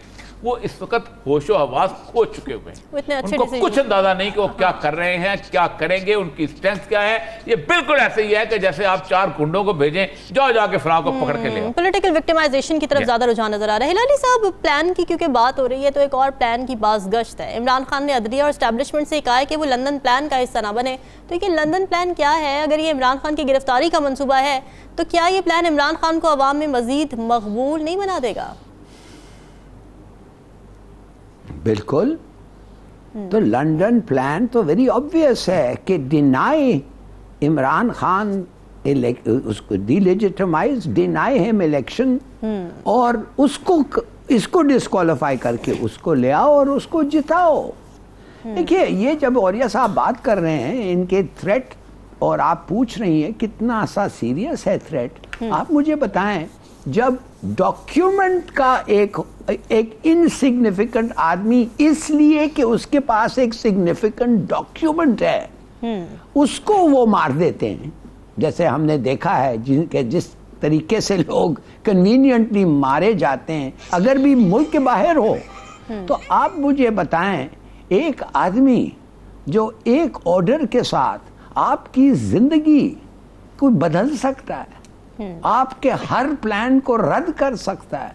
وہ اس وقت ہوش و حواس کھو چکے ہوئے ہیں ان کو کچھ اندازہ نہیں کہ وہ کیا کر رہے ہیں کیا کریں گے ان کی اسٹرینتھ کیا ہے یہ بالکل ایسے ہی ہے کہ جیسے آپ 4 گنڈوں کو بھیجیں جا کے فلاں کو پکڑ کے لے پولیٹیکل وکٹمائزیشن کی طرف زیادہ رجحان نظر آ رہا ہے ہلالی صاحب پلان کی کیونکہ بات ہو رہی ہے تو ایک اور پلان کی باز گشت ہے عمران خان نے عدلیہ اور اسٹیبلشمنٹ سے کہا ہے کہ وہ لندن پلان کا حصہ نہ بنے تو یہ لندن پلان کیا ہے اگر یہ عمران خان کی گرفتاری کا منصوبہ ہے تو کیا یہ پلان عمران خان کو عوام میں مزید مقبول نہیں بنا دے گا بالکل تو لنڈن پلان تو ویری آبویس ہے کہ ڈینائی عمران خان اس کو ڈی لیجیٹمائز ڈینائی ہم الیکشن اور اس کو ڈسکوالیفائی کر کے اس کو لے آؤ اور اس کو جتاؤ دیکھیے یہ جب اوریہ صاحب بات کر رہے ہیں ان کے تھریٹ اور آپ پوچھ رہی ہیں کتنا سا سیریس ہے تھریٹ. آپ مجھے بتائیں جب ڈاکیومنٹ کا ایک انسگنیفیکنٹ آدمی اس لیے کہ اس کے پاس ایک سگنیفیکنٹ ڈاکیومنٹ ہے اس کو وہ مار دیتے ہیں, جیسے ہم نے دیکھا ہے جس طریقے سے لوگ کنوینئنٹلی مارے جاتے ہیں اگر بھی ملک کے باہر ہو. تو آپ مجھے بتائیں ایک آدمی جو ایک آرڈر کے ساتھ آپ کی زندگی کو بدل سکتا ہے, آپ کے ہر پلان کو رد کر سکتا ہے,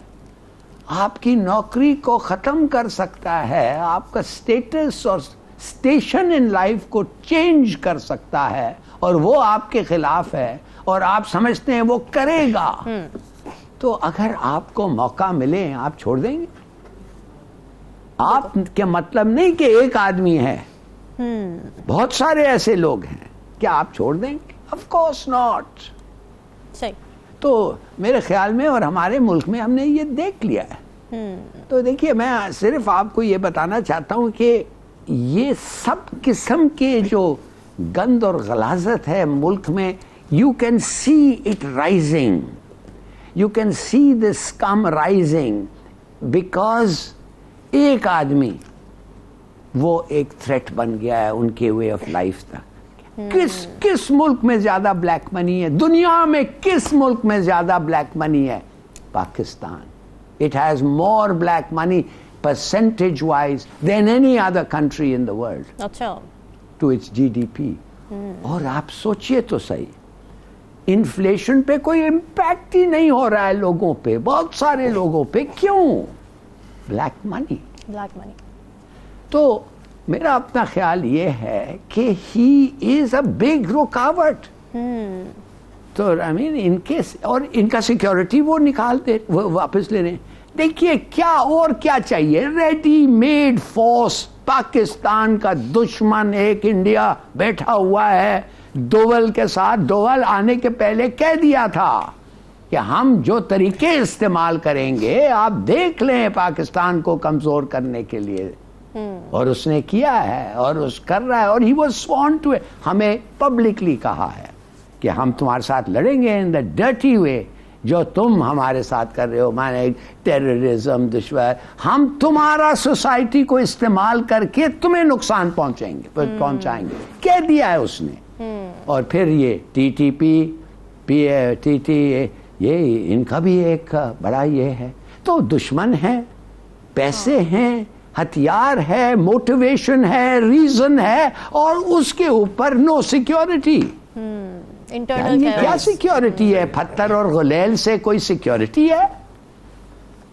آپ کی نوکری کو ختم کر سکتا ہے, آپ کا سٹیٹس اور سٹیشن ان لائف کو چینج کر سکتا ہے, اور وہ آپ کے خلاف ہے اور آپ سمجھتے ہیں وہ کرے گا, تو اگر آپ کو موقع ملے آپ چھوڑ دیں گے؟ آپ کے مطلب نہیں کہ ایک آدمی ہے, بہت سارے ایسے لوگ ہیں, کیا آپ چھوڑ دیں گے؟ Of course not. تو میرے خیال میں اور ہمارے ملک میں ہم نے یہ دیکھ لیا ہے. تو دیکھیے میں صرف آپ کو یہ بتانا چاہتا ہوں کہ یہ سب قسم کے جو گند اور غلاظت ہے ملک میں, you can see it rising, you can see this scum rising because ایک آدمی وہ ایک تھریٹ بن گیا ہے ان کے وے آف لائف تک. کس ملک میں زیادہ بلیک منی ہے دنیا میں؟ کس ملک میں زیادہ بلیک منی ہے؟ Pakistan. It has more black money percentage wise than any other country in the world. اچھا. to its GDP. اور آپ سوچئے تو صحیح, انفلیشن پہ کوئی امپیکٹ ہی نہیں ہو رہا ہے لوگوں پہ, بہت سارے لوگوں پہ. کیوں؟ بلیک منی. تو میرا اپنا خیال یہ ہے کہ ہی از اے بگ رکاوٹ. تو ان کے اور ان کا سیکیورٹی وہ نکال دے, وہ واپس لے رہے ہیں. دیکھیے کیا اور کیا چاہیے, ریڈی میڈ فورس. پاکستان کا دشمن ایک انڈیا بیٹھا ہوا ہے دوول کے ساتھ. دوول آنے کے پہلے کہہ دیا تھا کہ ہم جو طریقے استعمال کریں گے آپ دیکھ لیں پاکستان کو کمزور کرنے کے لیے, اور اس نے کیا ہے اور اس کر رہا ہے. اور ہی واز سوان ٹو, ہمیں پبلکلی کہا ہے کہ ہم تمہارے ساتھ لڑیں گے ان دا ڈرٹی وے جو تم ہمارے ساتھ کر رہے ہو, مانے ٹیررزم, دشمن. ہم تمہارا سوسائٹی کو استعمال کر کے تمہیں نقصان پہنچائیں گے, کہہ دیا ہے اس نے. اور پھر یہ ٹی ٹی پی یہ ان کا بھی ایک بڑا یہ ہے. تو دشمن ہے, پیسے ہیں, ہتھیار ہے, موٹیویشن ہے, ریزن ہے, اور اس کے اوپر نو سیکیورٹی. کیا سیکیورٹی ہے؟ پتھر اور غلیل سے کوئی سیکیورٹی ہے؟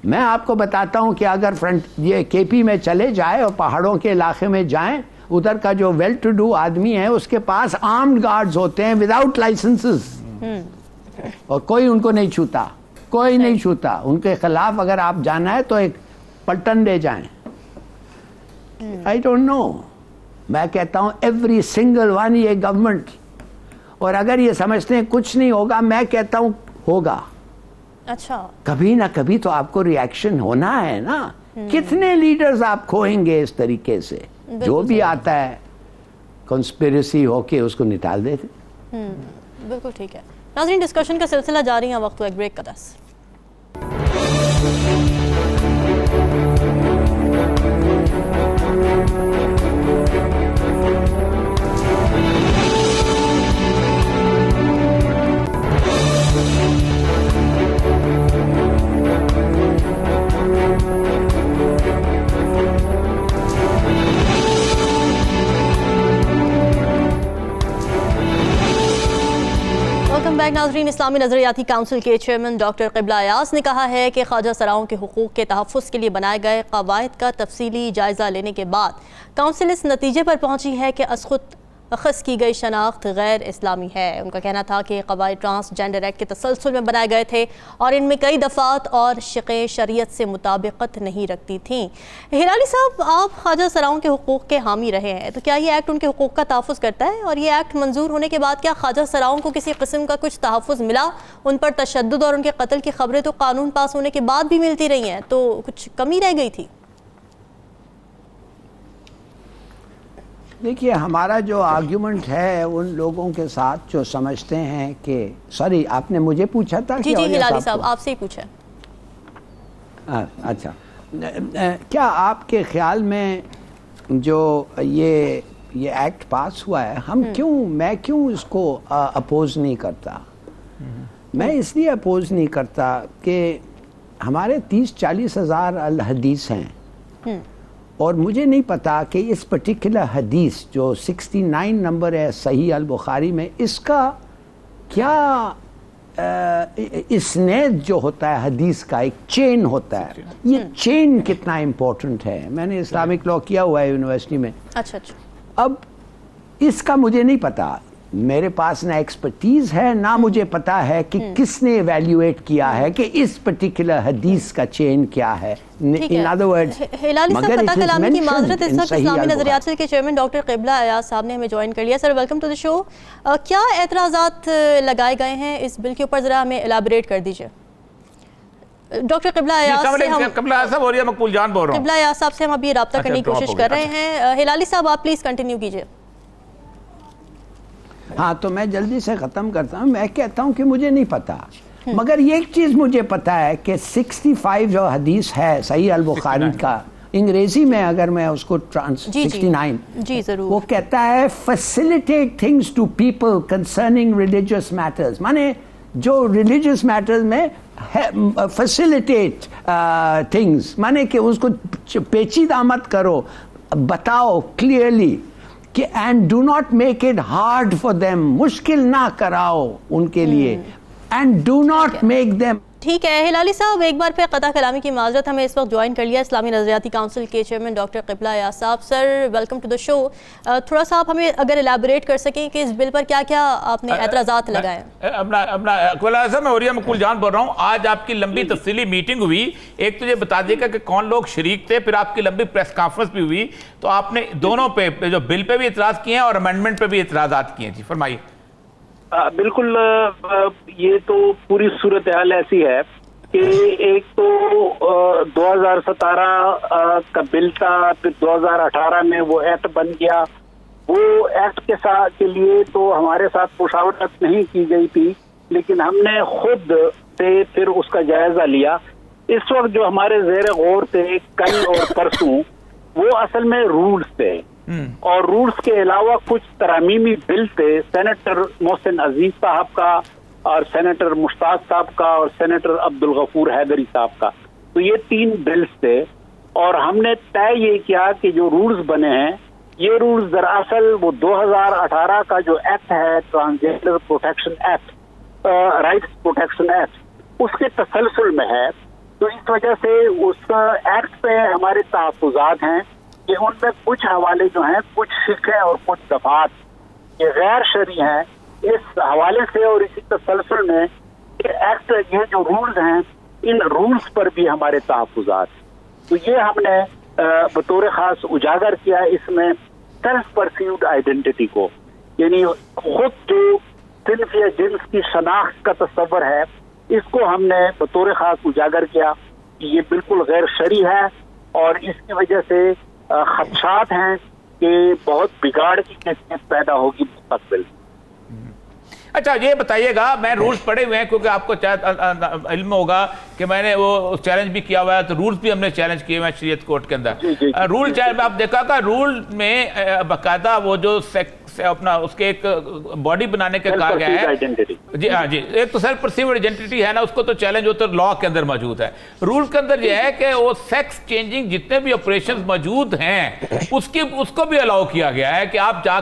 میں آپ کو بتاتا ہوں کہ اگر یہ کے پی میں چلے جائے اور پہاڑوں کے علاقے میں جائیں, ادھر کا جو ویل ٹو ڈو آدمی ہے اس کے پاس آرمڈ گارڈز ہوتے ہیں وداؤٹ لائسنسز, اور کوئی ان کو نہیں چھوتا, کوئی نہیں چھوتا. ان کے خلاف اگر آپ جانا ہے تو ایک پلٹن لے جائیں. I don't know. میں کہتا ہوں ایوری سنگل ون یہ گورنمنٹ, اور اگر یہ سمجھتے ہیں کچھ نہیں ہوگا, میں کہتا ہوں ہوگا. اچھا. کبھی نہ کبھی تو آپ کو ریئیکشن ہونا ہے نا. کتنے لیڈرز آپ کھوئیں گے اس طریقے سے؟ جو بھی آتا ہے کنسپیریسی ہو کے اس کو نٹال دیتے. بالکل ٹھیک ہے. ناظرین ڈسکشن کا سلسلہ جاری ہے, وقت ایک بریک کا. ناظرین, اسلامی نظریاتی کونسل کے چیئرمین ڈاکٹر قبلہ ایاز نے کہا ہے کہ خواجہ سراؤں کے حقوق کے تحفظ کے لیے بنائے گئے قواعد کا تفصیلی جائزہ لینے کے بعد کونسل اس نتیجے پر پہنچی ہے کہ از خود اخذ کی گئی شناخت غیر اسلامی ہے. ان کا کہنا تھا کہ قواعد ٹرانسجینڈر ایکٹ کے تسلسل میں بنائے گئے تھے اور ان میں کئی دفعات اور شقیں شریعت سے مطابقت نہیں رکھتی تھیں. ہلالی صاحب, آپ خواجہ سراؤں کے حقوق کے حامی رہے ہیں, تو کیا یہ ایکٹ ان کے حقوق کا تحفظ کرتا ہے؟ اور یہ ایکٹ منظور ہونے کے بعد کیا خواجہ سراؤں کو کسی قسم کا کچھ تحفظ ملا؟ ان پر تشدد اور ان کے قتل کی خبریں تو قانون پاس ہونے کے بعد بھی ملتی رہی ہیں, تو کچھ کمی رہ گئی تھی؟ دیکھیے ہمارا جو آرگیومنٹ ہے ان لوگوں کے ساتھ جو سمجھتے ہیں کہ سوری آپ نے مجھے پوچھا تھا جی جی ہلالی صاحب آپ سے ہی پوچھا. اچھا کیا آپ کے خیال میں جو یہ ایکٹ پاس ہوا ہے میں کیوں اس کو اپوز نہیں کرتا؟ میں اس لیے اپوز نہیں کرتا کہ ہمارے 30-40 ہزار الحدیث ہیں اور مجھے نہیں پتا کہ اس پرٹیکولر حدیث جو 69 نمبر ہے صحیح البخاری میں اس کا کیا اسنید جو ہوتا ہے حدیث کا ایک چین ہوتا ہے، یہ چین کتنا امپورٹنٹ ہے. میں نے اسلامک لاء کیا ہوا ہے یونیورسٹی میں. اچھا اب اس کا مجھے نہیں پتا، میرے پاس نہ ایکسپرٹیز ہے نہ مجھے پتا ہے کہ کس نے ایویلیویٹ کیا ہے کہ اس پرٹیکولر حدیث کا چین کیا ہے. ان ادر ورڈز ہلالی صاحب خطا کلامی کی معذرت، اس وقت اسلامی نظریات کے چیئرمین ڈاکٹر قبلہ ایاز صاحب نے ہمیں جوائن کر لیا. سر ویلکم ٹو دی شو. کیا اعتراضات لگائے گئے ہیں اس بل کے اوپر، ذرا ہمیں الیبوریٹ کر دیجیے. ڈاکٹر قبلہ ایاز سے ہم قبلہ ایاز صاحب سے ہم ابھی رابطہ کرنے کی کوشش کر رہے ہیں. ہلالی صاحب آپ پلیز کنٹینیو کیجیے. ہاں تو میں جلدی سے ختم کرتا ہوں. میں کہتا ہوں کہ مجھے نہیں پتا، مگر یہ ایک چیز مجھے پتا ہے کہ 65 جو حدیث ہے صحیح البخاری کا، انگریزی میں اگر میں اس کو 69 وہ کہتا ہے facilitate things to people concerning religious matters، مانے جو religious matters میں facilitate things، مانے کہ اس کو پیچیدہ مت کرو، بتاؤ clearly کہ and do not make it hard for them، مشکل نہ کراؤ ان کے لیے، and do not make them. ٹھیک ہے ہلالی صاحب، ایک بار پھر قطع کلامی کی معذرت. ہمیں اس وقت جوائن کر لیا اسلامی نظریاتی کونسل کے چیئرمین ڈاکٹر قبلہ ایاز صاحب. سر ویلکم ٹو دا شو. تھوڑا سا آپ ہمیں اگر الیبوریٹ کر سکیں کہ اس بل پر کیا کیا آپ نے اعتراضات لگائے ہیں. قبلہ صاحب میں عوریہ مقبول جان بول رہا ہوں. آج آپ کی لمبی تفصیلی میٹنگ ہوئی، ایک تو یہ بتا دیے گا کہ کون لوگ شریک تھے، پھر آپ کی لمبی پریس کانفرنس بھی ہوئی، تو آپ نے دونوں پہ جو بل پہ بھی اعتراض کیے ہیں اور امینڈمنٹ پہ بھی اعتراضات کیے ہیں. جی فرمائیے. بالکل، یہ تو پوری صورتحال ایسی ہے کہ ایک تو 2017 کا بل تھا، پھر 2018 میں وہ ایکٹ بن گیا. وہ ایکٹ کے لیے تو ہمارے ساتھ مشاورت نہیں کی گئی تھی، لیکن ہم نے خود سے پھر اس کا جائزہ لیا. اس وقت جو ہمارے زیر غور تھے کل اور پرسوں، وہ اصل میں رولز تھے، اور رولز کے علاوہ کچھ ترمیمی بل تھے سینیٹر محسن عزیز صاحب کا اور سینیٹر مشتاق صاحب کا اور سینیٹر عبدالغفور حیدری صاحب کا. تو یہ 3 بلز تھے، اور ہم نے طے یہ کیا کہ جو رولز بنے ہیں یہ رولز دراصل وہ 2018 کا جو ایکٹ ہے transgender protection act, rights protection act, اس کے تسلسل میں ہے. تو اس وجہ سے اس ایکٹ پہ ہمارے تحفظات ہیں کہ ان میں کچھ حوالے جو ہیں، کچھ فقہ اور کچھ دفعات یہ غیر شرعی ہیں. اس حوالے سے اور اسی تسلسل میں ایکٹ، یہ جو رولز ہیں، ان رولز پر بھی ہمارے تحفظات. تو یہ ہم نے بطور خاص اجاگر کیا اس میں سیلف پرسیوڈ آئیڈینٹی کو، یعنی خود جو صنف یا جنس کی شناخت کا تصور ہے، اس کو ہم نے بطور خاص اجاگر کیا کہ یہ بالکل غیر شرعی ہے، اور اس کی وجہ سے خدشات ہیں کہ بہت بگاڑ کی کیفیت پیدا ہوگی مستقبل. اچھا یہ بتائیے گا، میں رولز پڑھے ہوئے ہیں کیونکہ آپ کو علم ہوگا کہ میں نے وہ چیلنج بھی کیا ہوا ہے، تو رولز بھی ہم نے چیلنج کیے ہوئے ہیں شریعت کورٹ کے اندر. رول آپ دیکھا تھا، رول میں باقاعدہ وہ جو اپنا اس کے ایک باڈی بنانے کے کہا گیا ہے. جی ہاں جی، ایک تو سیلف پرسیوڈ آئیڈینٹی ہے نا، اس کو تو چیلنج ہوتا ہے لا کے اندر موجود ہے. رول کے اندر یہ ہے کہ وہ سیکس چینجنگ جتنے بھی آپریشنز موجود ہیں اس کو بھی الاؤ کیا گیا ہے کہ آپ جا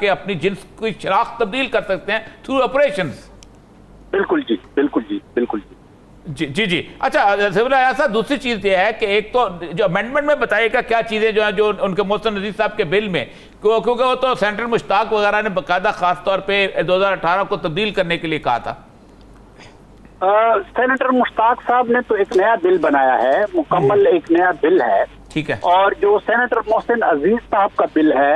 کے اپنی جنس کی شناخت تبدیل کر سکتے ہیں تھرو آپریشنز. بالکل جی، بالکل جی، بالکل جی. جی جی. اچھا سیول ایسا دوسری چیز یہ ہے کہ ایک تو جو امینڈمنٹ میں بتائیے گا کیا چیزیں جو ہیں جو ان کے محسن عزیز صاحب کے بل میں، کیونکہ وہ تو سینٹر مشتاق وغیرہ نے باقاعدہ خاص طور پہ 2018 کو تبدیل کرنے کے لیے کہا تھا. سینیٹر مشتاق صاحب نے تو ایک نیا بل بنایا ہے، مکمل ایک نیا بل ہے. ٹھیک ہے. اور جو سینیٹر محسن عزیز صاحب کا بل ہے،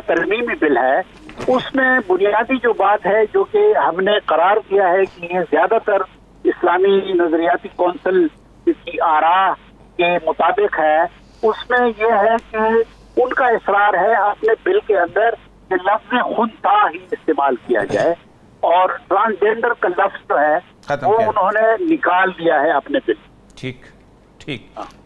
ترمیمی بل ہے، اس میں بنیادی جو بات ہے جو کہ ہم نے قرار کیا ہے کہ یہ زیادہ تر اسلامی نظریاتی کونسل کی آراء کے مطابق ہے، اس میں یہ ہے کہ ان کا اصرار ہے اپنے بل کے اندر کہ لفظ خنثی ہی استعمال کیا جائے، اور ٹرانسجینڈر کا لفظ جو ہے ختم وہ کیا۔ انہوں نے نکال دیا ہے اپنے بل۔ ٹھیک ٹھیک،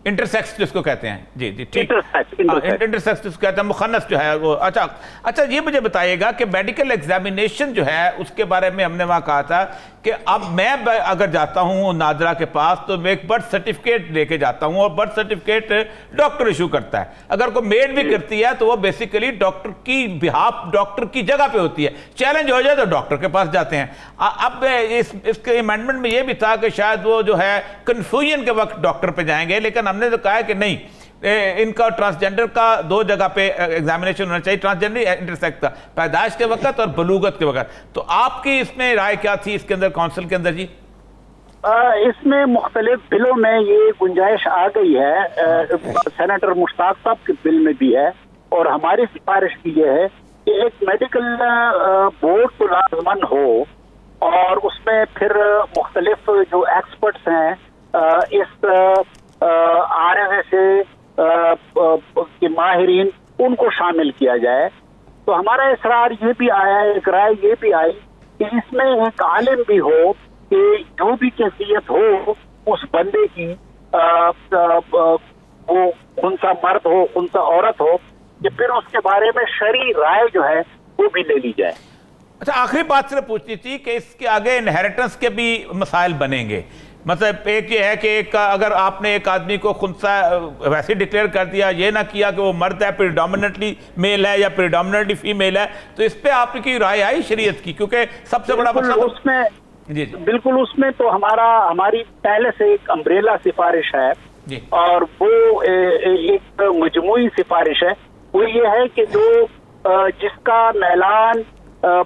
انٹرسیکس جس کو کہتے ہیں، جی جی ٹھیک، انٹرسیکس انٹرسیکس جس کو کہتے ہیں، مخنث جو ہے وہ۔ اچھا یہ مجھے بتائیے گا کہ میڈیکل ایگزامینیشن جو ہے اس کے بارے میں ہم نے وہاں کہا تھا کہ اب میں اگر جاتا ہوں نادرا کے پاس تو میں ایک برتھ سرٹیفکیٹ لے کے جاتا ہوں، اور برتھ سرٹیفکیٹ ڈاکٹر ایشو کرتا ہے، اگر کوئی میڈ بھی کرتی ہے تو وہ بیسیکلی ڈاکٹر کی بہاف ڈاکٹر کی جگہ پہ ہوتی ہے، چیلنج ہو جائے تو ڈاکٹر کے پاس جاتے ہیں۔ اب اس کے امینڈمنٹ میں یہ بھی تھا کہ شاید وہ جو ہے کنفیوژن کے وقت ڈاکٹر پہ جائیں گے، لیکن ہم نے تو کہا ہے کہ نہیں، ان کا ٹرانسجینڈر کا 2 جگہ پہ ایگزامینیشن ہونا چاہیے، ٹرانسجینڈر انٹرسیکس کا، پیدائش کے وقت اور بلوغت کے وقت۔ تو آپ کی اس میں رائے کیا تھی اس کے اندر، کونسل کے اندر؟ جی اس میں مختلف بلوں میں یہ گنجائش آ گئی ہے، سینیٹر مشتاق صاحب کے بل میں بھی ہے، اور ہماری سفارش بھی یہ ہے کہ ایک میڈیکل بورڈ تو لازمن ہو، اور اس میں پھر مختلف جو ایکسپرٹس ہیں اس RFA سے کے ماہرین، ان کو شامل کیا جائے۔ تو ہمارا اصرار یہ بھی آیا ہے، ایک رائے یہ بھی آئی کہ اس میں ایک عالم بھی ہو کہ جو بھی کیفیت ہو اس بندے کی، وہ خنثی مرد ہو خنثی عورت ہو، کہ پھر اس کے بارے میں شرعی رائے جو ہے وہ بھی لے لی جائے۔ اچھا آخری بات صرف پوچھنی تھی کہ اس کے آگے انہیریٹنس کے بھی مسائل بنیں گے، مطلب ایک یہ ہے کہ اگر آپ نے ایک آدمی کو خنثی ویسے ڈکلیئر کر دیا، یہ نہ کیا کہ وہ مرد ہے، پریڈومیننٹلی میل ہے یا پریڈومیننٹلی فیمیل ہے، تو اس پہ آپ کی رائے آئی شریعت کی؟ کیونکہ سب سے بڑا مسئلہ اس میں جی بالکل اس میں تو ہماری پہلے سے ایک امبریلا سفارش ہے، جی، اور وہ ایک مجموعی سفارش ہے، وہ یہ ہے کہ جو جس کا میلان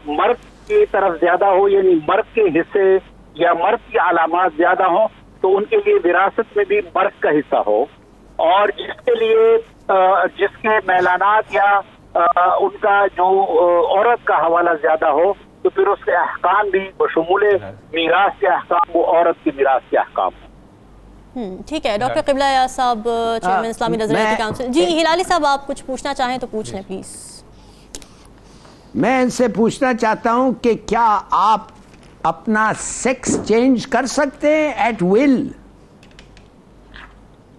مرد کی طرف زیادہ ہو، یعنی مرد کے حصے یا مرد کی علامات زیادہ ہوں، تو ان کے لیے وراثت میں بھی مرد کا حصہ ہو، اور جس کے لیے جس کے میلانات یا ان کا جو عورت کا حوالہ زیادہ ہو، تو پھر اس کے احکام بھی بشمول میراث کے احکام، وہ عورت کی میراث کے احکام ہوں۔ ٹھیک ہے ڈاکٹر قبلہ ایاز صاحب، چیئرمین اسلامی نظریاتی کونسل۔ جی ہلالی صاحب آپ کچھ پوچھنا چاہیں تو پوچھ لیں پلیز۔ میں ان سے پوچھنا چاہتا ہوں کہ کیا آپ اپنا سیکس چینج کر سکتے ہیں ایٹ ول؟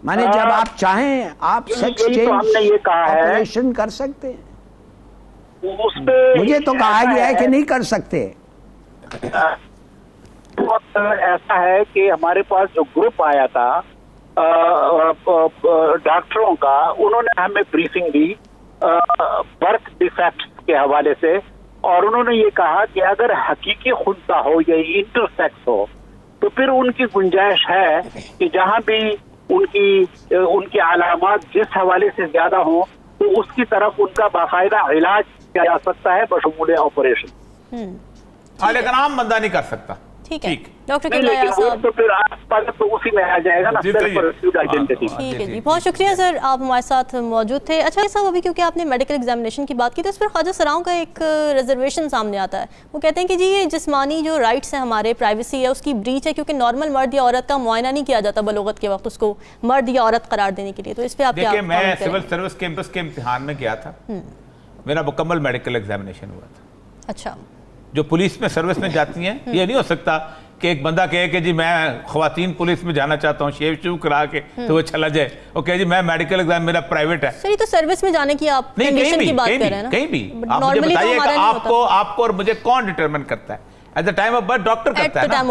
مانے جب آپ چاہیں آپ سیکس چینج ہم نے یہ کہا ہے، آپریشن کر سکتے ہیں؟ اس پہ مجھے تو کہا گیا ہے کہ نہیں کر سکتے۔ ایسا ہے کہ ہمارے پاس جو گروپ آیا تھا ڈاکٹروں کا، انہوں نے ہمیں بریفنگ دی برتھ ڈیفیکٹ کے حوالے سے، اور انہوں نے یہ کہا کہ اگر حقیقی خنثی ہو یا انٹرسیکس ہو تو پھر ان کی گنجائش ہے کہ جہاں بھی ان کی علامات جس حوالے سے زیادہ ہوں تو اس کی طرف ان کا باقاعدہ علاج کیا جا سکتا ہے بشمول آپریشن۔ لیکن عام بندہ نہیں کر سکتا۔ ٹھیک ہے ڈاکٹر قبلہ ایاز صاحب، تو پھر تو اسی میں آ جائے گا نا، سیلف پرسیوڈ آئیڈینٹی۔ ٹھیک ہے جی، بہت شکریہ سر، آپ ہمارے ساتھ موجود تھے۔ اچھا صاحب، ابھی کیونکہ آپ نے میڈیکل ایگزامینیشن کی بات کی تو اس پر خواجہ سراؤں کا ایک ریزرویشن سامنے آتا ہے۔ وہ کہتے ہیں کہ جی یہ جسمانی جو رائٹس ہیں ہمارے، پرائیویسی ہے، اس کی بریچ ہے، کیونکہ نارمل مرد یا عورت کا معائنہ نہیں کیا جاتا بلوغت کے وقت اس کو مرد یا عورت قرار دینے کے لیے۔ تو اس پہ آپ کیا دیکھیں، میں سول سروس کیمپس کے امتحان میں گیا تھا، میرا مکمل میڈیکل ایگزامینیشن ہوا تھا۔ اچھا، جو پولیس میں سروس میں جاتی ہیں، یہ نہیں ہو سکتا کہ ایک بندہ کہے کہ جی میں خواتین پولیس میں جانا چاہتا ہوں، شیو شیو کرا کے تو وہ چلا جائے، اوکے جی میں میڈیکل ایگزام میرا پرائیویٹ ہے۔ سر یہ تو سروس میں جانے کی آپ کنڈیشن کی بات کر رہے ہیں نا، کہیں بھی آپ مجھے بتائیے کہ آپ کو اور مجھے کون ڈٹرمن کرتا ہے؟ At the time of birth doctor کرتا ہے نا،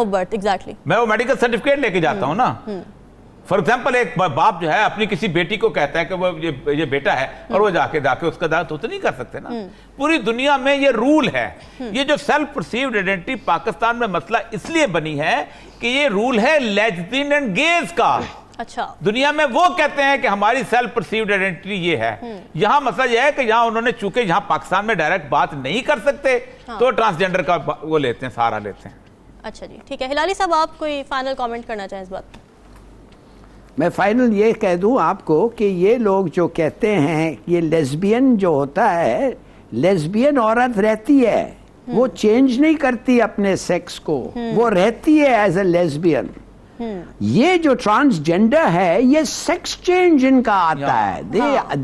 میں وہ میڈیکل سرٹیفکیٹ لے کے جاتا ہوں نا۔ فار ایگزامپل ایک باپ جو ہے اپنی کسی بیٹی کو کہتا ہے کہ وہ یہ بیٹا ہے، اور وہ جا کے اس کا دعوت تو نہیں کر سکتے نا۔ پوری دنیا میں یہ رول ہے۔ یہ جو سیلف پرسیوڈ آئیڈینٹی پاکستان میں مسئلہ اس لیے بنی ہے کہ یہ رول ہے لیسبین اینڈ گیز کا۔ اچھا، دنیا میں وہ کہتے ہیں کہ ہماری سیلف پرسیوڈ آئیڈینٹی یہ ہے۔ یہاں مسئلہ یہ ہے کہ یہاں انہوں نے چونکہ یہاں پاکستان میں ڈائریکٹ بات نہیں کر سکتے تو ٹرانسجینڈر کا وہ لیتے ہیں، سہارا لیتے ہیں۔ اچھا جی ٹھیک ہے، ہلالی صاحب آپ کوئی فائنل کامنٹ کرنا چاہیں اس بات پر؟ میں فائنل یہ کہہ دوں آپ کو کہ یہ لوگ جو کہتے ہیں یہ لیزبین جو ہوتا ہے، لیزبین عورت رہتی ہے، وہ چینج نہیں کرتی اپنے سیکس کو، وہ رہتی ہے ایز اے لیزبین۔ یہ جو ٹرانسجینڈر ہے یہ سیکس چینج ان کا آتا ہے,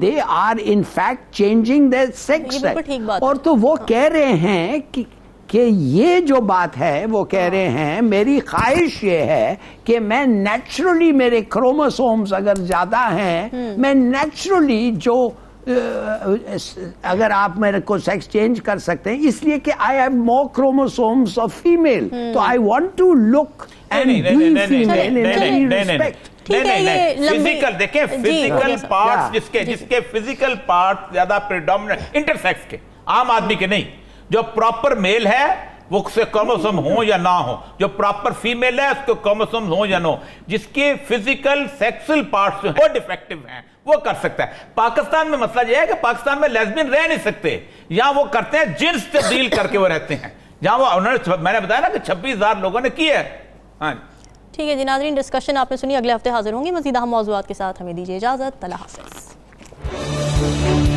they are in fact changing their sex. اور تو وہ کہہ رہے ہیں کہ یہ جو بات ہے وہ کہہ رہے ہیں میری خواہش یہ ہے کہ میں نیچرلی, میرے کروموسومز اگر زیادہ ہیں, میں نیچرلی جو اگر آپ میرے کو سیکس چینج کر سکتے ہیں اس لیے کہ I have more chromosomes of female, تو I want to look and be female in any respect. Physical دیکھیں, فزیکل پارٹس جس کے فزیکل پارٹ زیادہ پریڈومیننٹ انٹرسیکس کے, عام آدمی کے نہیں. جو پراپر میل ہے وہ اس سے کروموسوم ہوں یا نہ ہوں, جو پراپر فیمیل ہے اس کے کروموسوم ہوں یا نہ ہوں, جس کے فزیکل سیکسل پارٹس وہ ڈیفیکٹیو ہیں وہ کر سکتا ہے. پاکستان میں مسئلہ یہ ہے کہ پاکستان میں لیزبین رہ نہیں سکتے, یہاں وہ کرتے ہیں جنس تبدیل کر کے وہ رہتے ہیں, جہاں وہ میں نے بتایا نا کہ 26,000 لوگوں نے کی ہے. ہاں ٹھیک ہے جی ناظرین, ڈسکشن آپ نے سنی, اگلے ہفتے حاضر ہوں گی مزید اہم موضوعات کے ساتھ. ہمیں دیجیے اجازت, اللہ حافظ.